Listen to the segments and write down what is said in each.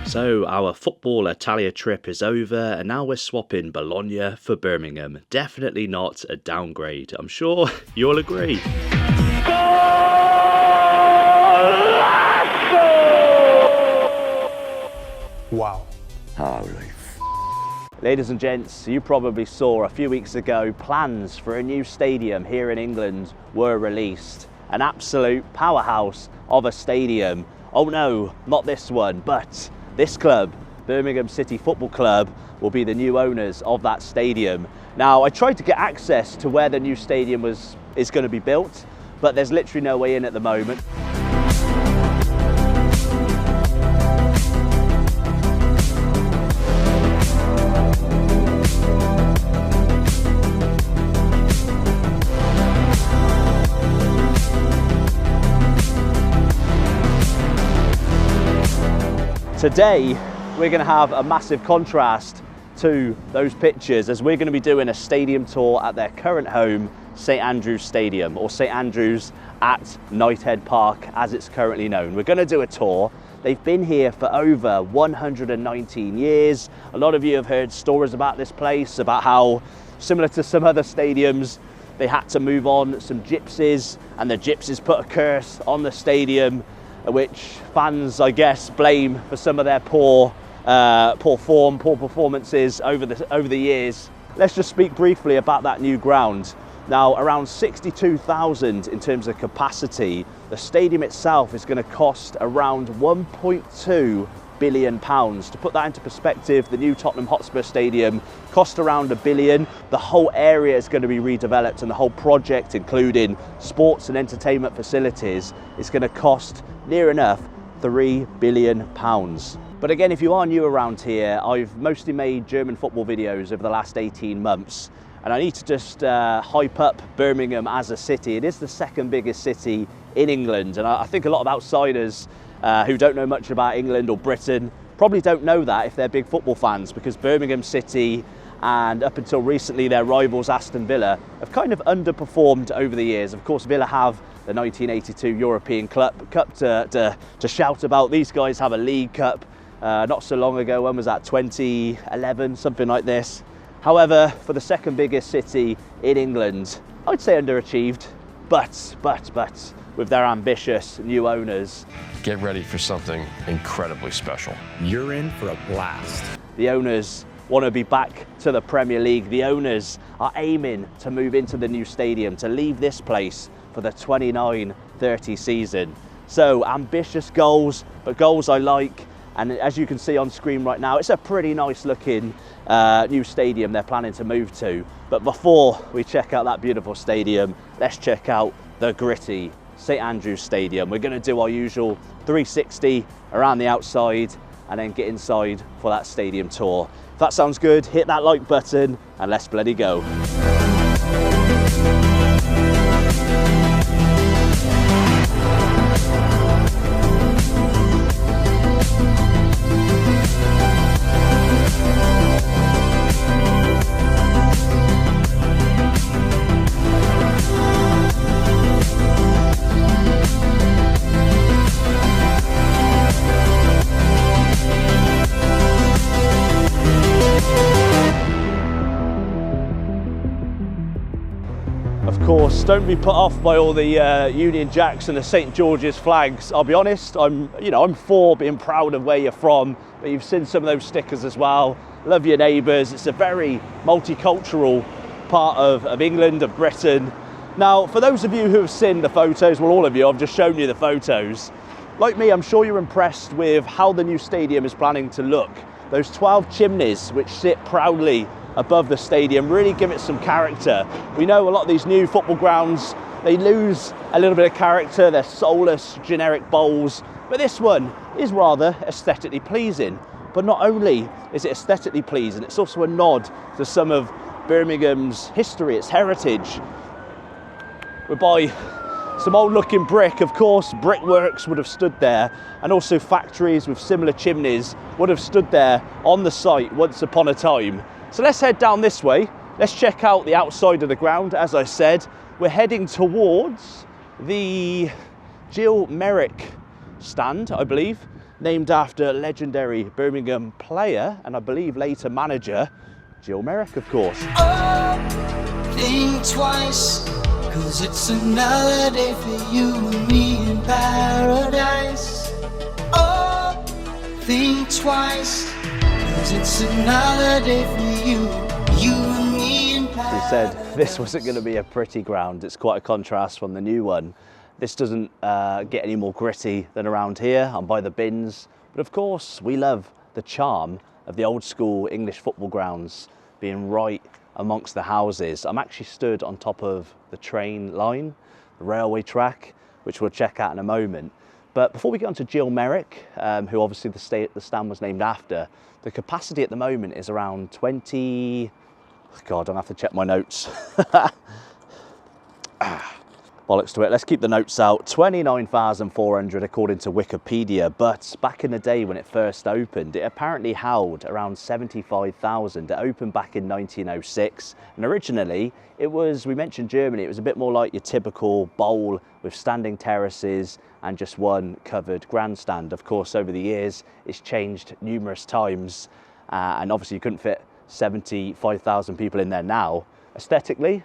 So our football Italia trip is over and now we're swapping Bologna for Birmingham. Definitely not a downgrade. I'm sure you'll agree. Wow. Holy Ladies and gents, you probably saw a few weeks ago plans for a new stadium here in England were released. An absolute powerhouse of a stadium. Oh no, not this one, but this club, Birmingham City Football Club, will be the new owners of that stadium. Now, I tried to get access to where the new stadium is going to be built, but there's literally no way in at the moment. Today, we're going to have a massive contrast to those pictures as we're going to be doing a stadium tour at their current home, St Andrews Stadium, or St Andrews at Knighthead Park as it's currently known. We're going to do a tour. They've been here for over 119 years. A lot of you have heard stories about this place, about how similar to some other stadiums, they had to move on some gypsies and the gypsies put a curse on the stadium, which fans, I guess, blame for some of their poor performances over the years. Let's just speak briefly about that new ground. Now, around 62,000 in terms of capacity. The stadium itself is going to cost around £1.2 billion. To put that into perspective, the new Tottenham Hotspur Stadium cost around £1 billion. The whole area is going to be redeveloped, and the whole project, including sports and entertainment facilities, is going to cost near enough £3 billion. But again, if you are new around here, I've mostly made German football videos over the last 18 months, and I need to just hype up Birmingham as a city. It is the second biggest city in England, and I think a lot of outsiders who don't know much about England or Britain probably don't know that if they're big football fans, because Birmingham City and up until recently their rivals Aston Villa have kind of underperformed over the years. Of course, Villa have the 1982 European Cup to shout about. These guys have a League Cup not so long ago. When was that? 2011, something like this. However, for the second biggest city in England, I'd say underachieved, but with their ambitious new owners. Get ready for something incredibly special. You're in for a blast. The owners want to be back to the Premier League. The owners are aiming to move into the new stadium, to leave this place for the 29-30 season. So ambitious goals, but goals I like. And as you can see on screen right now, it's a pretty nice looking new stadium they're planning to move to. But before we check out that beautiful stadium, let's check out the gritty St Andrews Stadium. We're going to do our usual 360 around the outside and then get inside for that stadium tour. If that sounds good, hit that like button and let's bloody go. Of course, don't be put off by all the Union Jacks and the St George's flags. I'll be honest, I'm for being proud of where you're from, but you've seen some of those stickers as well. Love your neighbours. It's a very multicultural part of England, of Britain. Now, for those of you who have seen the photos, well, all of you, I've just shown you the photos. Like me, I'm sure you're impressed with how the new stadium is planning to look. Those 12 chimneys which sit proudly above the stadium really give it some character. We know a lot of these new football grounds, they lose a little bit of character. They're soulless, generic bowls, but this one is rather aesthetically pleasing. But not only is it aesthetically pleasing, it's also a nod to some of Birmingham's history, its heritage. We're by some old looking brick. Of course, brickworks would have stood there, and also factories with similar chimneys would have stood there on the site once upon a time. So let's head down this way. Let's check out the outside of the ground. As I said, we're heading towards the Jill Merrick stand, I believe. named after legendary Birmingham player and I believe later manager, Jill Merrick, of course. Oh, think twice, 'cause it's another day for you and me in paradise. Oh, think twice, 'cause it's another day for you and me in paradise. He said this wasn't going to be a pretty ground. It's quite a contrast from the new one. This doesn't get any more gritty than around here. I'm by the bins. But of course, we love the charm of the old school English football grounds being right amongst the houses. I'm actually stood on top of the train line, the railway track, which we'll check out in a moment. But before we get on to Jill Merrick, who obviously the stand was named after, the capacity at the moment is around 20... God, I'll have to check my notes. Bollocks to it, let's keep the notes out. 29,400 according to Wikipedia, but back in the day when it first opened, it apparently held around 75,000. It opened back in 1906, and originally it was, we mentioned Germany, it was a bit more like your typical bowl with standing terraces and just one covered grandstand. Of course, over the years, it's changed numerous times, and obviously you couldn't fit 75,000 people in there now. Aesthetically,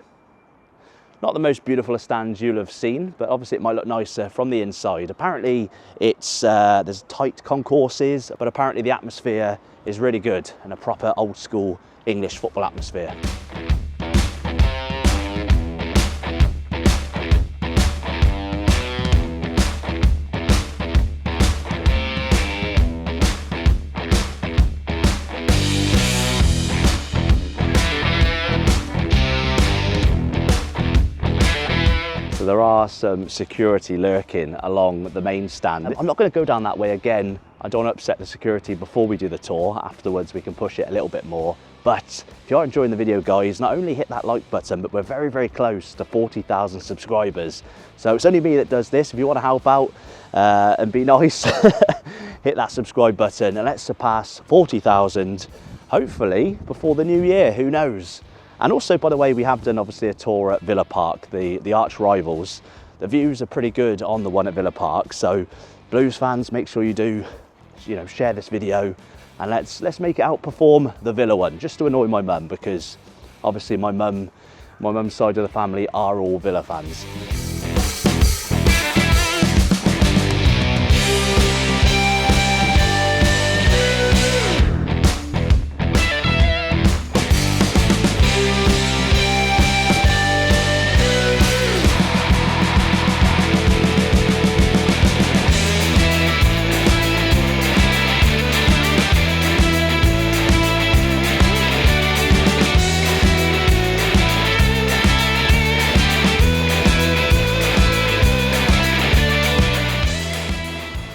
not the most beautiful of stands you'll have seen, but obviously it might look nicer from the inside. Apparently it's there's tight concourses, but apparently the atmosphere is really good and a proper old school English football atmosphere. So there are some security lurking along the main stand. I'm not going to go down that way again. I don't want to upset the security before we do the tour. Afterwards we can push it a little bit more. But if you are enjoying the video, guys, not only hit that like button, but we're very, very close to 40,000 subscribers. So it's only me that does this. If you want to help out and be nice, hit that subscribe button and let's surpass 40,000, hopefully before the new year, who knows? And also, by the way, we have done obviously a tour at Villa Park, the arch rivals. The views are pretty good on the one at Villa Park. So Blues fans, make sure you do, share this video and let's make it outperform the Villa one, just to annoy my mum, because obviously my mum's side of the family are all Villa fans.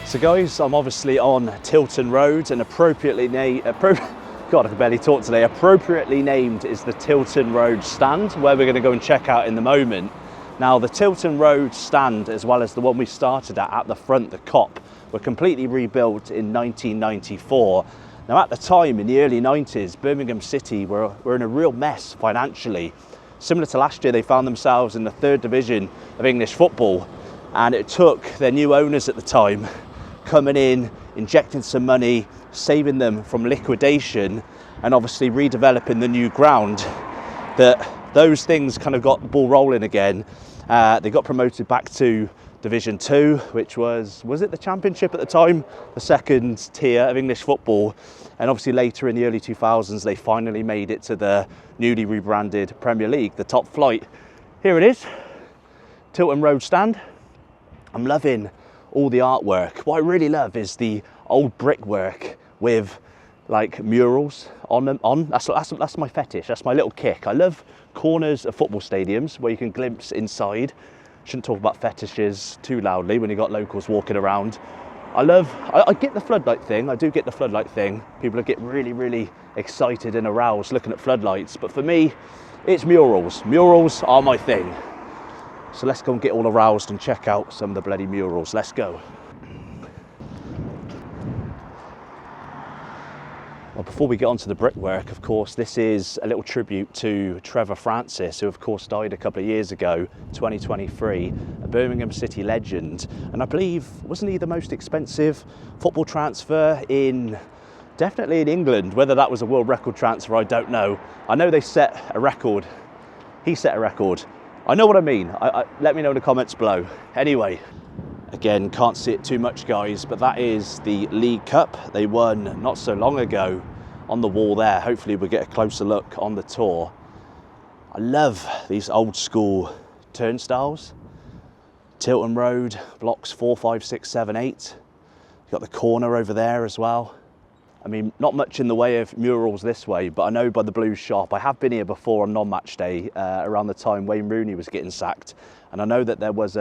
So guys, I'm obviously on Tilton Road and appropriately named, God, I can barely talk today, appropriately named is the Tilton Road stand, where we're going to go and check out in the moment. Now the Tilton Road stand, as well as the one we started at the front, the Cop, were completely rebuilt in 1994. Now at the time, in the early 90s, Birmingham City were in a real mess financially. Similar to last year, they found themselves in the 3rd division of English football, and it took their new owners at the time coming in, injecting some money, saving them from liquidation, and obviously redeveloping the new ground, that those things kind of got the ball rolling again. They got promoted back to Division 2, which was it the Championship at the time? The 2nd tier of English football. And obviously later in the early 2000s, they finally made it to the newly rebranded Premier League, the top flight. Here it is, Tilton Road stand. I'm loving all the artwork. What I really love is the old brickwork with like murals on them. That's my fetish, that's my little kick. I love corners of football stadiums where you can glimpse inside. Shouldn't talk about fetishes too loudly when you've got locals walking around. I get the floodlight thing, I do get the floodlight thing. People get really, really excited and aroused looking at floodlights, but for me, it's murals. Murals are my thing. So let's go and get all aroused and check out some of the bloody murals. Let's go. My before we get onto the brickwork, of course, this is a little tribute to Trevor Francis, who of course died a couple of years ago, 2023, a Birmingham City legend. And I believe, wasn't he the most expensive football transfer definitely in England? Whether that was a world record transfer, I don't know. I know they set a record. He set a record. I know what I mean. Let me know in the comments below. Anyway, again, can't see it too much, guys, but that is the League Cup they won not so long ago on the wall there. Hopefully we'll get a closer look on the tour. I love these old school turnstiles. Tilton Road, blocks 4, 5, 6, 7, 8. You've got the corner over there as well. I mean, not much in the way of murals this way, but I know by the Blues shop, I have been here before on non-match day, around the time Wayne Rooney was getting sacked. And I know that there was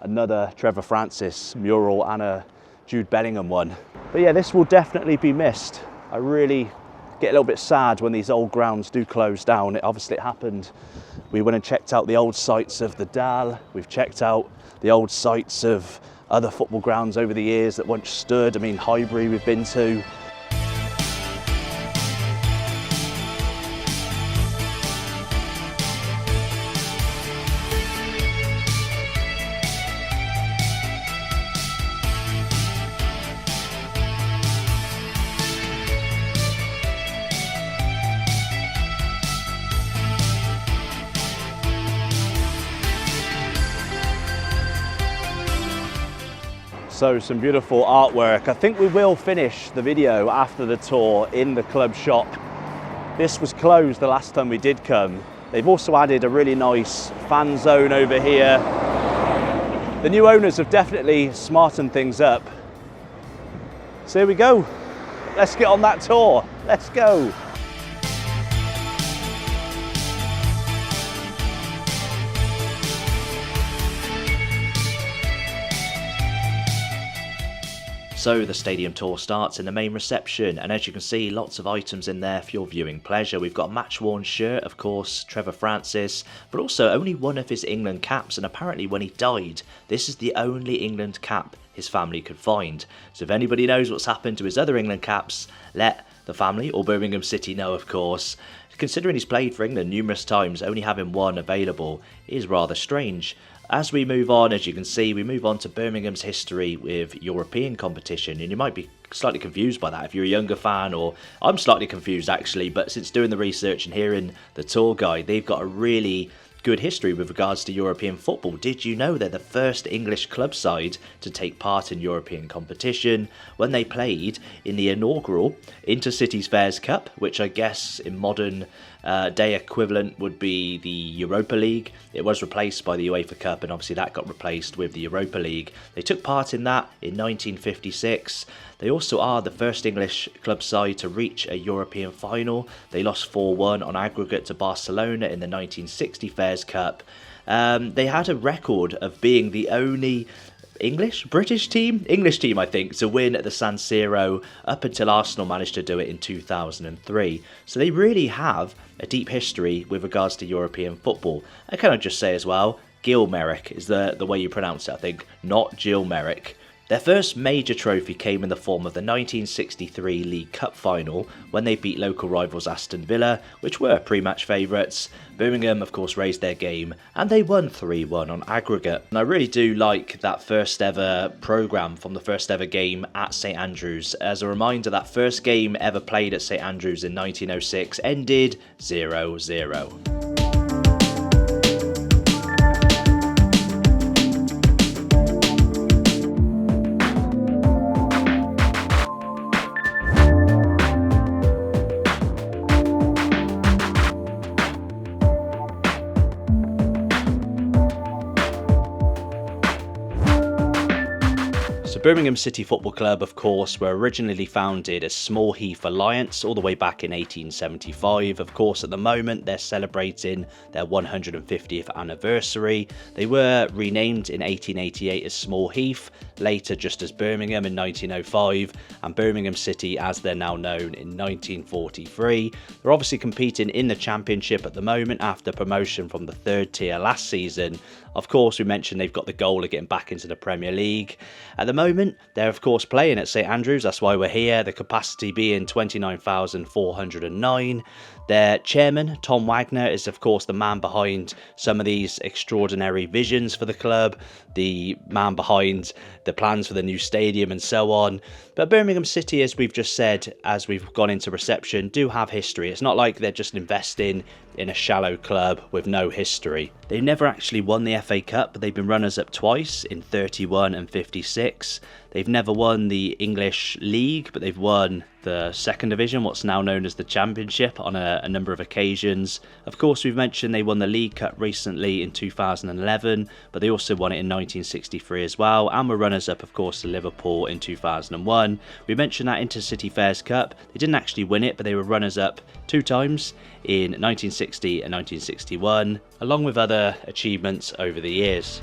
another Trevor Francis mural and a Jude Bellingham one. But yeah, this will definitely be missed. I really get a little bit sad when these old grounds do close down. Obviously it happened. We went and checked out the old sites of the Dal. We've checked out the old sites of other football grounds over the years that once stood. I mean, Highbury we've been to. So some beautiful artwork. I think we will finish the video after the tour in the club shop. This was closed the last time we did come. They've also added a really nice fan zone over here. The new owners have definitely smartened things up. So here we go. Let's get on that tour. Let's go. So the stadium tour starts in the main reception, and as you can see, lots of items in there for your viewing pleasure. We've got a match-worn shirt, of course, Trevor Francis, but also only one of his England caps, and apparently when he died, this is the only England cap his family could find. So if anybody knows what's happened to his other England caps, let the family or Birmingham City know, of course. Considering he's played for England numerous times, only having one available is rather strange. As we move on, as you can see, we move on to Birmingham's history with European competition, and you might be slightly confused by that if you're a younger fan, or I'm slightly confused actually, but since doing the research and hearing the tour guide, they've got a really good history with regards to European football. Did you know they're the first English club side to take part in European competition when they played in the inaugural Intercities Fairs Cup, which I guess in modern day equivalent would be the Europa League. It was replaced by the UEFA Cup, and obviously that got replaced with the Europa League. They took part in that in 1956. They also are the first English club side to reach a European final. They lost 4-1 on aggregate to Barcelona in the 1960 Fairs Cup. They had a record of being the only English team, I think, to win at the San Siro up until Arsenal managed to do it in 2003. So they really have a deep history with regards to European football. And can I just say as well, Gil Merrick is the way you pronounce it, I think, not Jill Merrick. Their first major trophy came in the form of the 1963 League Cup final when they beat local rivals Aston Villa, which were pre-match favourites. Birmingham, of course, raised their game and they won 3-1 on aggregate. And I really do like that first ever programme from the first ever game at St Andrews. As a reminder, that first game ever played at St Andrews in 1906 ended 0-0. Birmingham City Football Club, of course, were originally founded as Small Heath Alliance all the way back in 1875. Of course, at the moment, they're celebrating their 150th anniversary. They were renamed in 1888 as Small Heath, later just as Birmingham in 1905, and Birmingham City as they're now known in 1943. They're obviously competing in the Championship at the moment after promotion from the third tier last season. Of course, we mentioned they've got the goal of getting back into the Premier League. At the moment, they're of course playing at St Andrews, that's why we're here, the capacity being 29,409. Their chairman, Tom Wagner, is of course the man behind some of these extraordinary visions for the club, the man behind the plans for the new stadium and so on. But Birmingham City, as we've just said, as we've gone into reception, do have history. It's not like they're just investing in a shallow club with no history. They've never actually won the FA Cup, but they've been runners-up twice in 31 and 56. They've never won the English League, but they've won the second division, what's now known as the Championship, on a number of occasions. Of course, we've mentioned they won the League Cup recently in 2011, but they also won it in 1963 as well, and were runners-up, of course, to Liverpool in 2001. We mentioned that Intercity Fairs Cup. They didn't actually win it, but they were runners-up 2 times in 1960 and 1961, along with other achievements over the years.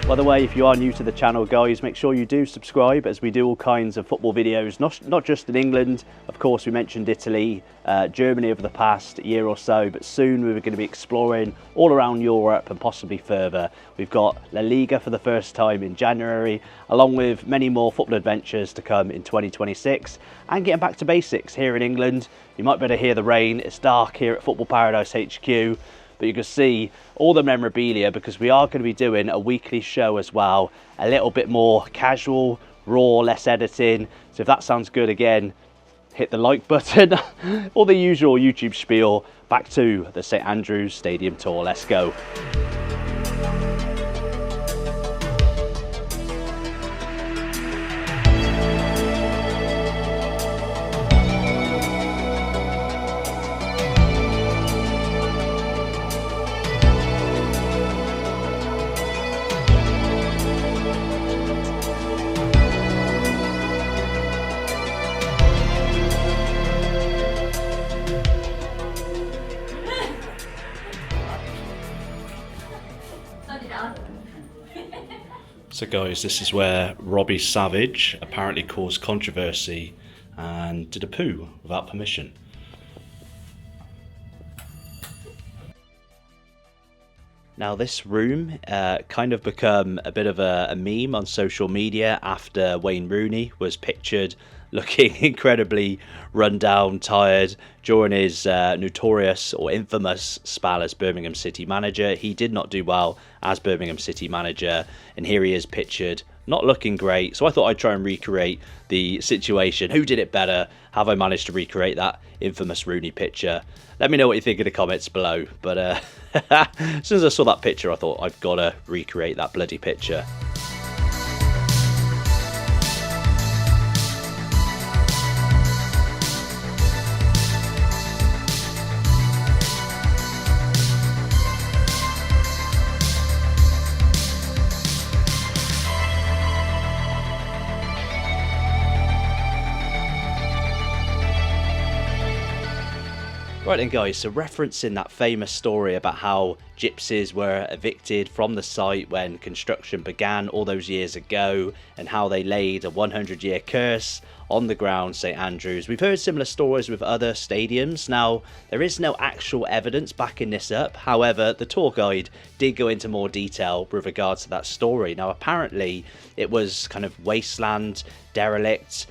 By the way, if you are new to the channel, guys, make sure you do subscribe, as we do all kinds of football videos, not just in England. Of course, we mentioned Italy, Germany over the past year or so, but soon we're going to be exploring all around Europe and possibly further. We've got La Liga for the first time in January, along with many more football adventures to come in 2026, and getting back to basics here in England. You might better hear the rain. It's dark here at Football Paradise HQ. But you can see all the memorabilia, because we are going to be doing a weekly show as well, a little bit more casual, raw, less editing. So if that sounds good, again, hit the like button. All the usual YouTube spiel. Back to the St Andrews Stadium tour. Let's go. So guys, this is where Robbie Savage apparently caused controversy and did a poo without permission. Now this room kind of become a bit of a meme on social media after Wayne Rooney was pictured looking incredibly run down, tired during his notorious or infamous spell as Birmingham City manager. He did not do well as Birmingham City manager, and here he is pictured not looking great. So I thought I'd try and recreate the situation. Who did it better? Have I managed to recreate that infamous Rooney picture? Let me know what you think in the comments below. But as soon as I saw that picture, I thought I've got to recreate that bloody picture. Right then guys, so referencing that famous story about how gypsies were evicted from the site when construction began all those years ago, and how they laid a 100-year curse on the ground St Andrews. We've heard similar stories with other stadiums. Now, there is no actual evidence backing this up. However, the tour guide did go into more detail with regards to that story. Now, apparently it was kind of wasteland, derelict,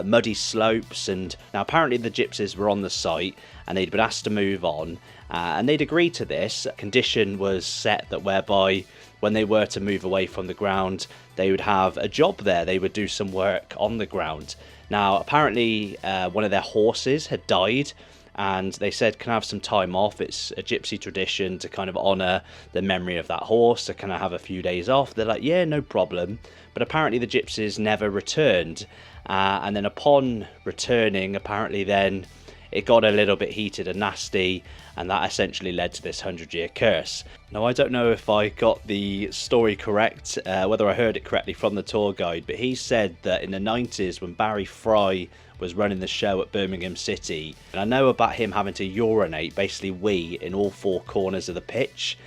muddy slopes, and now apparently the gypsies were on the site, and they'd been asked to move on, and they'd agreed to this. A condition was set that whereby when they were to move away from the ground, they would have a job there. They would do some work on the ground. Now, apparently, one of their horses had died, and they said, can I have some time off? It's a gypsy tradition to kind of honour the memory of that horse, so can I have a few days off? They're like, yeah, no problem. But apparently the gypsies never returned, and then upon returning, apparently then it got a little bit heated and nasty, and that essentially led to this 100-year curse. Now, I don't know if I got the story correct, whether I heard it correctly from the tour guide, but he said that in the 90s, when Barry Fry was running the show at Birmingham City, and I know about him having to urinate, basically wee, in all four corners of the pitch.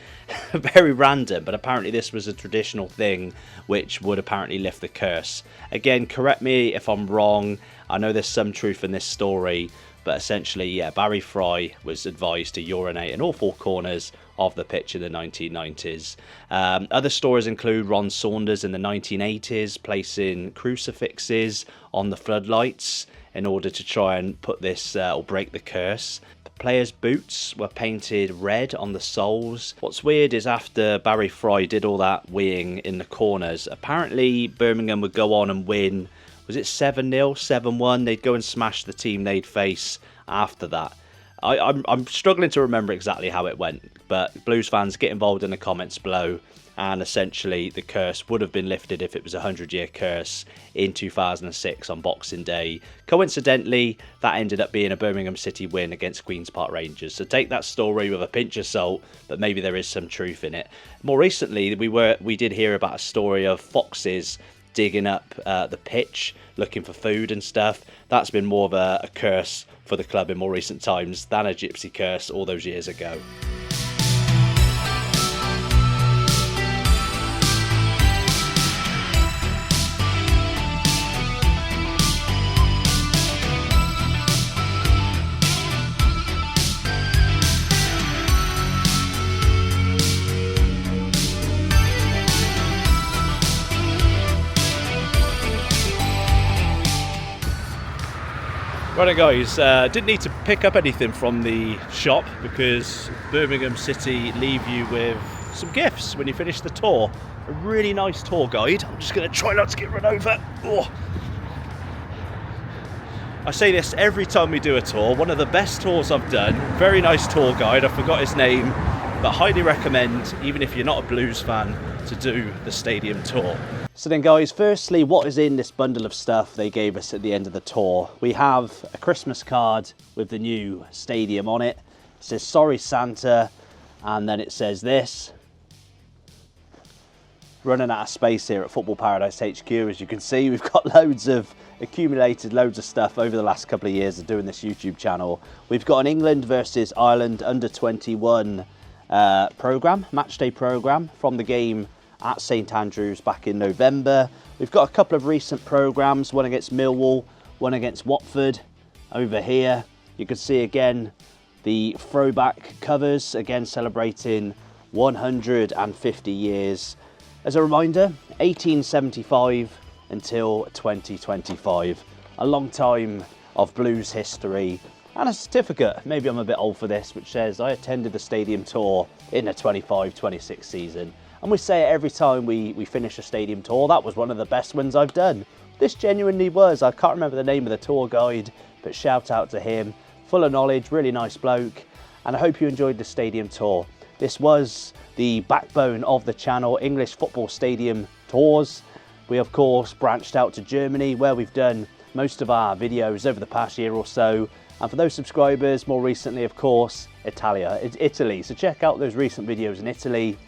Very random, but apparently this was a traditional thing which would apparently lift the curse. Again, correct me if I'm wrong. I know there's some truth in this story, but essentially, yeah, Barry Fry was advised to urinate in all four corners of the pitch in the 1990s. Other stories include Ron Saunders in the 1980s placing crucifixes on the floodlights in order to try and put this or break the curse. The players' boots were painted red on the soles. What's weird is after Barry Fry did all that weeing in the corners, apparently Birmingham would go on and win. Was it 7-0, 7-1? They'd go and smash the team they'd face after that. I'm struggling to remember exactly how it went, but Blues fans, get involved in the comments below, and essentially the curse would have been lifted if it was a 100-year curse in 2006 on Boxing Day. Coincidentally, that ended up being a Birmingham City win against Queen's Park Rangers, so take that story with a pinch of salt, but maybe there is some truth in it. More recently, we did hear about a story of foxes digging up the pitch, looking for food and stuff. That's been more of a curse for the club in more recent times than a gypsy curse all those years ago. Right guys, didn't need to pick up anything from the shop because Birmingham City leave you with some gifts when you finish the tour. A really nice tour guide. I'm just going to try not to get run over. Oh. I say this every time we do a tour. One of the best tours I've done. Very nice tour guide. I forgot his name, but highly recommend, even if you're not a Blues fan, to do the stadium tour. So then guys, firstly, what is in this bundle of stuff they gave us at the end of the tour? We have a Christmas card with the new stadium on it. It says, "Sorry Santa," and then it says this. Running out of space here at Football Paradise HQ, as you can see. We've got accumulated loads of stuff over the last couple of years of doing this YouTube channel. We've got an England versus Ireland under-21 programme, matchday programme from the game at St Andrews back in November. We've got a couple of recent programmes, one against Millwall, one against Watford. Over here, you can see again the throwback covers, again celebrating 150 years. As a reminder, 1875 until 2025. A long time of Blues history. And a certificate, maybe I'm a bit old for this, which says I attended the stadium tour in the 25-26 season. And we say it every time we finish a stadium tour. That was one of the best ones I've done. This genuinely was. I can't remember the name of the tour guide, but shout out to him. Full of knowledge, really nice bloke. And I hope you enjoyed the stadium tour. This was the backbone of the channel, English football stadium tours. We of course branched out to Germany, where we've done most of our videos over the past year or so. And for those subscribers, more recently of course, Italy. So check out those recent videos in Italy.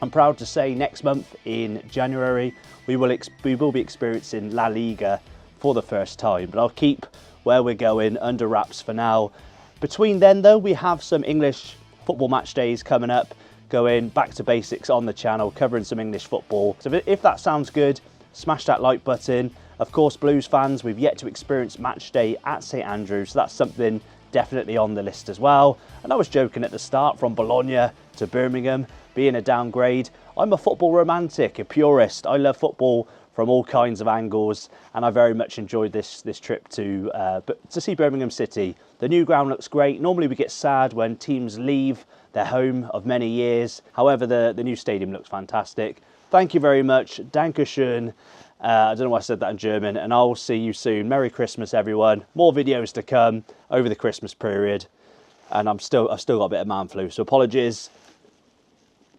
I'm proud to say next month in January, we will be experiencing La Liga for the first time, but I'll keep where we're going under wraps for now. Between then though, we have some English football match days coming up, going back to basics on the channel, covering some English football. So if that sounds good, smash that like button. Of course, Blues fans, we've yet to experience match day at St Andrews, so that's something definitely on the list as well. And I was joking at the start, from Bologna to Birmingham being a downgrade. I'm a football romantic, a purist. I love football from all kinds of angles, and I very much enjoyed this trip to see Birmingham City The new ground looks great. Normally we get sad when teams leave their home of many years. However, the new stadium looks fantastic. Thank you very much. Dankeschön. I don't know why I said that in German, and I'll see you soon. Merry Christmas, everyone. More videos to come over the Christmas period, and I've still got a bit of man flu, so apologies.